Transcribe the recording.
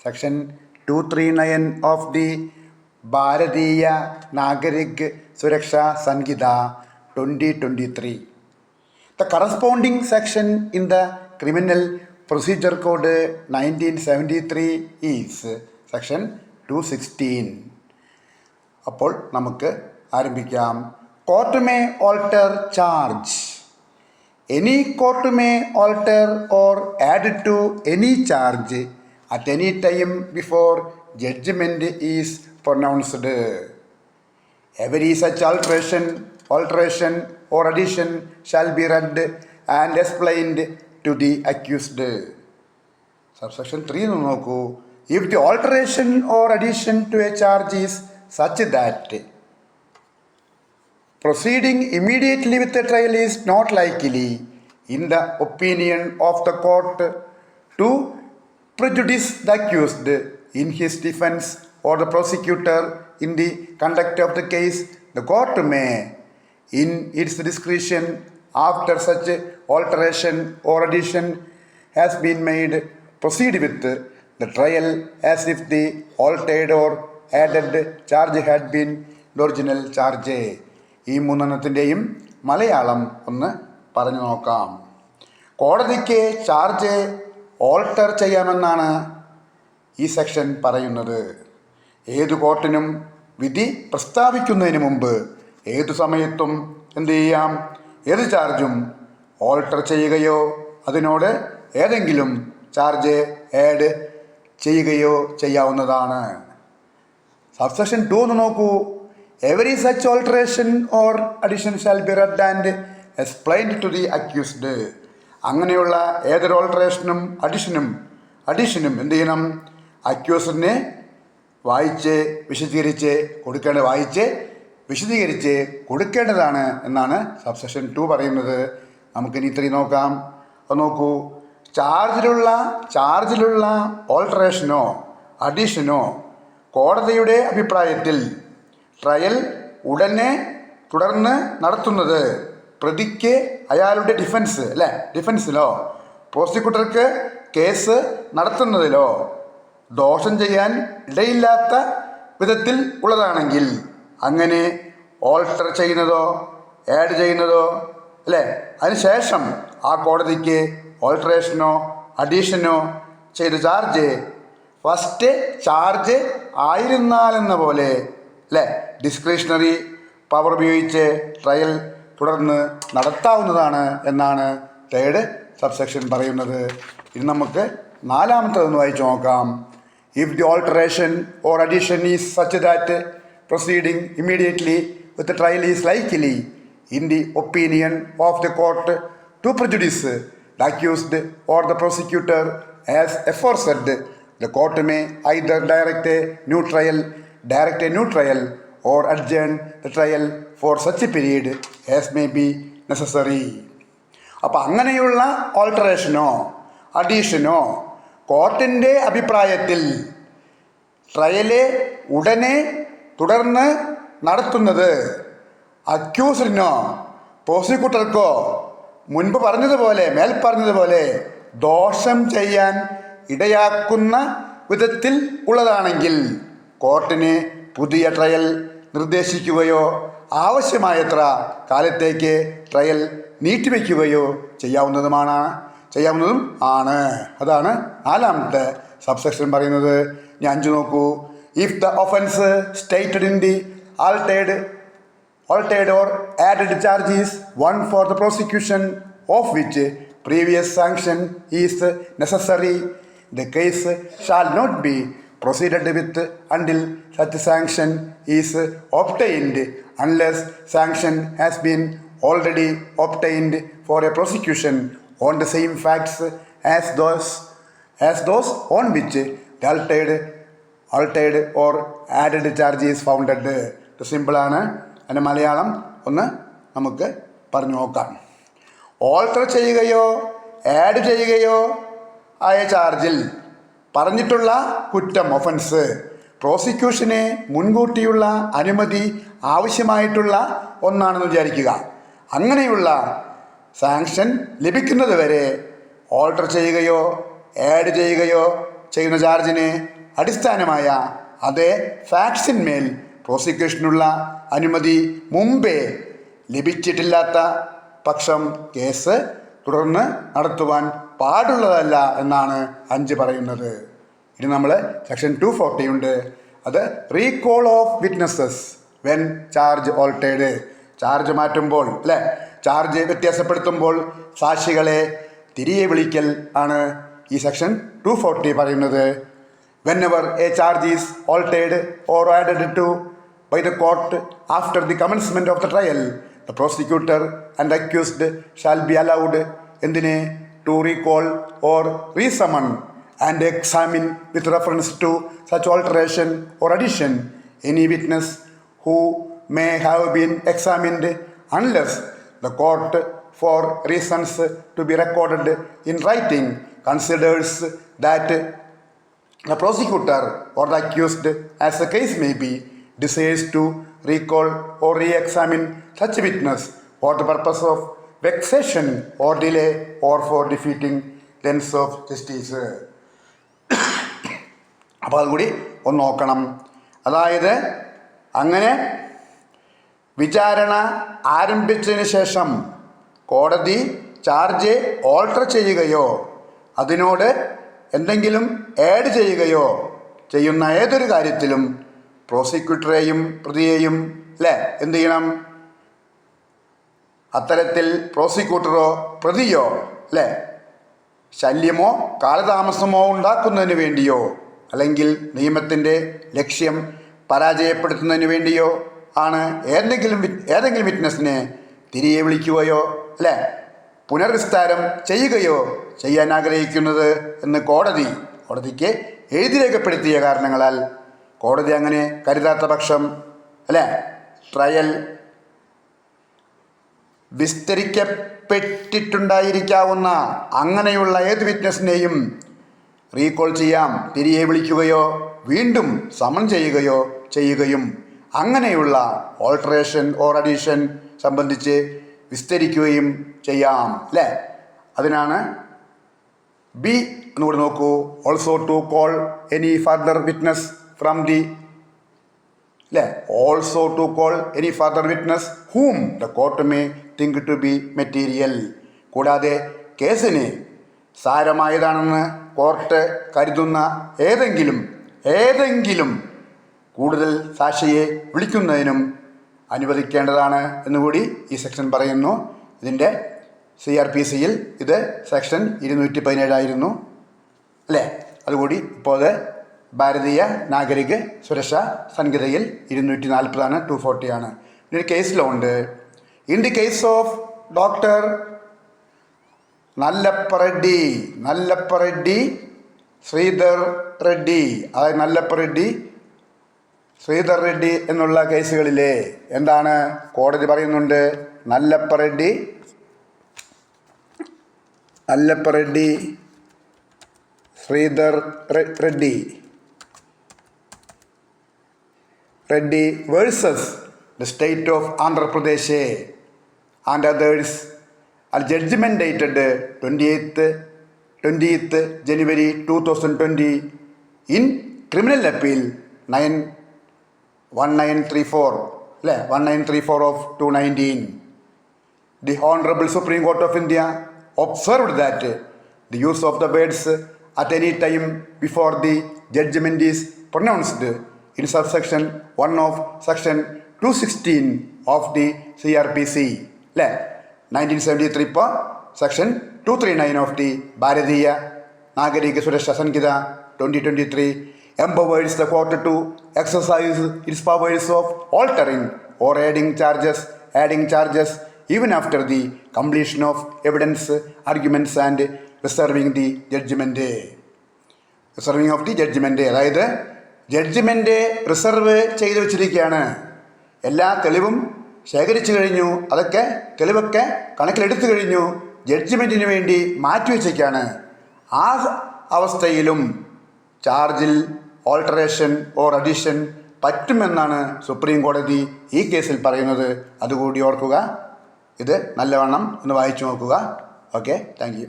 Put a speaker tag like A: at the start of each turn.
A: Section 239 of the ഭാരതീയ നാഗരിക് സുരക്ഷാ സംഹിത 2023. The corresponding section in the Criminal Procedure Code 1973 is section 216. അപ്പോൾ നമുക്ക് ആരംഭിക്കാം. Court may alter charge. Any court may alter or add to any charge at any time before judgment is pronounced. Every such alteration or addition shall be read and explained to the accused. Subsection 3 നോക്കൂ. If the alteration or addition to a charge is such that proceeding immediately with the trial is not likely, in the opinion of the court, to prejudice the accused in his defense or the prosecutor in the conduct of the case, the court may, in its discretion, after such alteration or addition has been made, proceed with the trial as if the altered or added charge had been the original charge. ഈ മൂന്നെണ്ണത്തിൻ്റെയും മലയാളം ഒന്ന് പറഞ്ഞു നോക്കാം. കോടതിക്ക് charge alter ചെയ്യാമെന്നാണ് ഈ section പറയുന്നത്. ഏതു കോർട്ടിനും വിധി പ്രസ്താവിക്കുന്നതിന് മുമ്പ് ഏതു സമയത്തും എന്തു ചെയ്യാം? ഏത് ചാർജും ഓൾട്ടർ ചെയ്യുകയോ അതിനോട് ഏതെങ്കിലും ചാർജ് ആഡ് ചെയ്യുകയോ ചെയ്യാവുന്നതാണ്. സബ്സെക്ഷൻ 2 ഒന്ന് നോക്കൂ. Every such alteration or addition shall be read and explained to the accused. അങ്ങനെയുള്ള ഏതൊരു ഓൾട്ടറേഷനും അഡീഷനും എന്ത് ചെയ്യണം? അക്യൂസിനെ വായിച്ച് വിശദീകരിച്ച് കൊടുക്കേണ്ടതാണ് എന്നാണ് സബ്സെക്ഷൻ 2 പറയുന്നത്. നമുക്കിനി 3 നോക്കാം. അത് നോക്കൂ. ചാർജിലുള്ള ഓൾട്ടറേഷനോ അഡീഷനോ കോടതിയുടെ അഭിപ്രായത്തിൽ ട്രയൽ തുടർന്ന് നടത്തുന്നത് പ്രതിക്ക് അയാളുടെ ഡിഫൻസിലോ പ്രോസിക്യൂട്ടർക്ക് കേസ് നടത്തുന്നതിലോ ദോഷം ചെയ്യാൻ ഇടയില്ലാത്ത വിധത്തിൽ ഉള്ളതാണെങ്കിൽ അങ്ങനെ ഓൾട്ടർ ചെയ്യുന്നതോ ആഡ് ചെയ്യുന്നതോ അതിനുശേഷം ആ കോടതിക്ക് ഓൾട്ടറേഷനോ അഡീഷനോ ചെയ്ത ചാർജ് ഫസ്റ്റ് ചാർജ് ആയിരുന്നാലെന്ന പോലെ ഡിസ്ക്രിഷണറി പവർ ഉപയോഗിച്ച് ട്രയൽ തുടർന്ന് നടത്താവുന്നതാണ് എന്നാണ് 3rd സബ്സെക്ഷൻ പറയുന്നത്. ഇനി നമുക്ക് 4ാമത്തേതൊന്ന് വായിച്ചു നോക്കാം. If the alteration or addition is such that proceeding immediately with trial is likely in the opinion of the court to prejudice the accused or the prosecutor as aforesaid, the court may either direct a new trial or adjourn the trial for such a period as may be necessary. അപ്പം അങ്ങനെയുള്ള ഓൾട്ടറേഷനോ അഡീഷനോ കോർട്ടിൻ്റെ അഭിപ്രായത്തിൽ trial ഉടനെ തുടർന്ന് നടത്തുന്നത് അക്യൂസ്ഡിനോ പ്രോസിക്യൂട്ടർക്കോ മേൽപ്പറഞ്ഞതുപോലെ ദോഷം ചെയ്യാൻ ഇടയാക്കുന്ന വിധത്തിൽ ഉള്ളതാണെങ്കിൽ കോർട്ടിന് പുതിയ ട്രയൽ നിർദ്ദേശിക്കുകയോ ആവശ്യമായത്ര കാലത്തേക്ക് ട്രയൽ നീട്ടിവെക്കുകയോ ചെയ്യാവുന്നതും ആണ്. അതാണ് 4ാമത്തെ സബ്സെക്ഷൻ പറയുന്നത്. ഞാൻ 5 നോക്കൂ. If the offence stated in the altered or added charge is one for the prosecution of which previous sanction is necessary, the case shall not be proceeded with until such sanction is obtained, unless sanction has been already obtained for a prosecution on the same facts as those on which the altered or added charge is founded. ഇത് സിമ്പിളാണ്. അതിൻ്റെ മലയാളം ഒന്ന് നമുക്ക് പറഞ്ഞു നോക്കാം. Alter ചെയ്യുകയോ add ചെയ്യുകയോ ആയ ചാർജിൽ പറഞ്ഞിട്ടുള്ള കുറ്റം ഒഫൻസ് പ്രോസിക്യൂഷന് മുൻകൂട്ടിയുള്ള അനുമതി ആവശ്യമായിട്ടുള്ള ഒന്നാണെന്ന് വിചാരിക്കുക. അങ്ങനെയുള്ള സാങ്ഷൻ ലഭിക്കുന്നത് വരെ ഓൾട്ടർ ചെയ്യുകയോ ആഡ് ചെയ്യുകയോ ചെയ്യുന്ന ചാർജിനെ അടിസ്ഥാനമായ അതേ ഫാക്ട്സിന്മേൽ പ്രോസിക്യൂഷനുള്ള അനുമതി മുമ്പേ ലഭിച്ചിട്ടില്ലാത്ത പക്ഷം കേസ് തുടർന്ന് നടത്തുവാൻ പാടുള്ളതല്ല എന്നാണ് 5 പറയുന്നത്. ഇനി നമ്മൾ സെക്ഷൻ 240 ഉണ്ട്. അത് recall of witnesses when charge altered. Charge മാറ്റുമ്പോൾ അല്ലേ, ചാർജ് വ്യത്യാസപ്പെടുത്തുമ്പോൾ സാക്ഷികളെ തിരികെ വിളിക്കൽ ആണ് ഈ സെക്ഷൻ 240 പറയുന്നത്. Whenever a charge is altered or added to by the court after the commencement of the trial, the prosecutor and accused shall be allowed എന്തിനെ to recall or resummon and examine with reference to such alteration or addition any witness who may have been examined unless the court for reasons to be recorded in writing considers that the prosecutor or the accused, as the case may be, desires to recall or re-examine such witness for the purpose of vexation or delay or for defeating the ends of justice. അപ്പോൾ അതുകൂടി ഒന്ന് നോക്കണം. അതായത് അങ്ങനെ വിചാരണ ആരംഭിച്ചതിന് ശേഷം കോടതി charge alter ചെയ്യുകയോ അതിനോട് എന്തെങ്കിലും ആഡ് ചെയ്യുകയോ ചെയ്യുന്ന ഏതൊരു കാര്യത്തിലും പ്രോസിക്യൂട്ടറെയും പ്രതിയെയും അല്ലേ എന്ത് ചെയ്യണം? അത്തരത്തിൽ പ്രോസിക്യൂട്ടറോ പ്രതിയോ അല്ലേ ശല്യമോ കാലതാമസമോ ഉണ്ടാക്കുന്നതിന് വേണ്ടിയോ അല്ലെങ്കിൽ നിയമത്തിൻ്റെ ലക്ഷ്യം പരാജയപ്പെടുത്തുന്നതിന് വേണ്ടിയോ ആണ് ഏതെങ്കിലും വിറ്റ്നസിനെ തിരികെ വിളിക്കുകയോ അല്ലേ പുനർവിസ്താരം ചെയ്യുകയോ ചെയ്യാൻ ആഗ്രഹിക്കുന്നത് എന്ന് കോടതിക്ക് എഴുതി രേഖപ്പെടുത്തിയ കാരണങ്ങളാൽ കോടതി അങ്ങനെ കരുതാത്ത പക്ഷം അല്ലേ ട്രയൽ വിസ്തരിക്കപ്പെട്ടിട്ടുണ്ടായിരിക്കാവുന്ന അങ്ങനെയുള്ള ഏത് വിറ്റ്നസിനെയും റീകോൾ ചെയ്യാം, തിരികെ വിളിക്കുകയോ വീണ്ടും സമൺ ചെയ്യുകയും അങ്ങനെയുള്ള ഓൾട്ടറേഷൻ ഓർ അഡീഷൻ സംബന്ധിച്ച് വിസ്തരിക്കുകയും ചെയ്യാം അല്ലേ. അതിനാണ് ബി എന്നുകൂടെ നോക്കൂ. Also to call any further witness from the അല്ലേ also to call any further witness whom the court may think to be material. കൂടാതെ കേസിന് സാരമായതാണെന്ന് കോർട്ട് കരുതുന്ന ഏതെങ്കിലും കൂടുതൽ സാക്ഷിയെ വിളിക്കുന്നതിനും അനുവദിക്കേണ്ടതാണ് എന്നുകൂടി ഈ സെക്ഷൻ പറയുന്നു. ഇതിൻ്റെ CRPCയിൽ ഇത് സെക്ഷൻ 217 ആയിരുന്നു അല്ലേ. അതുകൂടി ഇപ്പോൾ അത് ഭാരതീയ നാഗരിക സുരക്ഷാ സംഹിതയിൽ 240 240 ആണ്. ഒരു കേസ് ലോ ഉണ്ട്. In the case of doctor Nallapareddy Sridhar Reddy, അതായത് നല്ലപ്പറെഡ്ഡി ശ്രീധർ റെഡ്ഡി എന്നുള്ള കേസുകളിലെ എന്താണ് കോടതി പറയുന്നുണ്ട്? Nallapareddy Sridhar Reddy versus the state of Andhra Pradesh and others are judgment dated 20th January 2020 in criminal appeal 1934 of 219. The Honorable Supreme Court of India observed that the use of the words at any time before the judgment is pronounced in subsection 1 of section 216 of the CRPC 1973 per section 239 of the ഭാരതീയ നാഗരിക സുരക്ഷാ സംഹിത 2023 empowers the court to exercise its powers of altering or adding charges even after the completion of evidence, arguments and reserving the judgment. അതായത് judgement reserve ചെയ്തു വച്ചിരിക്കുകയാണ്. എല്ലാ തെളിവും ശേഖരിച്ചു കഴിഞ്ഞു, തെളിവൊക്കെ കണക്കിലെടുത്തു കഴിഞ്ഞു, ജഡ്ജ്മെൻറ്റിന് വേണ്ടി മാറ്റിവെച്ചേക്കാണ്. ആ അവസ്ഥയിലും ചാർജിൽ ഓൾട്ടറേഷൻ ഓർ അഡീഷൻ പറ്റുമെന്നാണ് സുപ്രീം കോടതി ഈ കേസിൽ പറയുന്നത്. അതുകൂടി ഓർക്കുക. ഇത് നല്ലവണ്ണം ഒന്ന് വായിച്ചു നോക്കുക. Okay, thank you.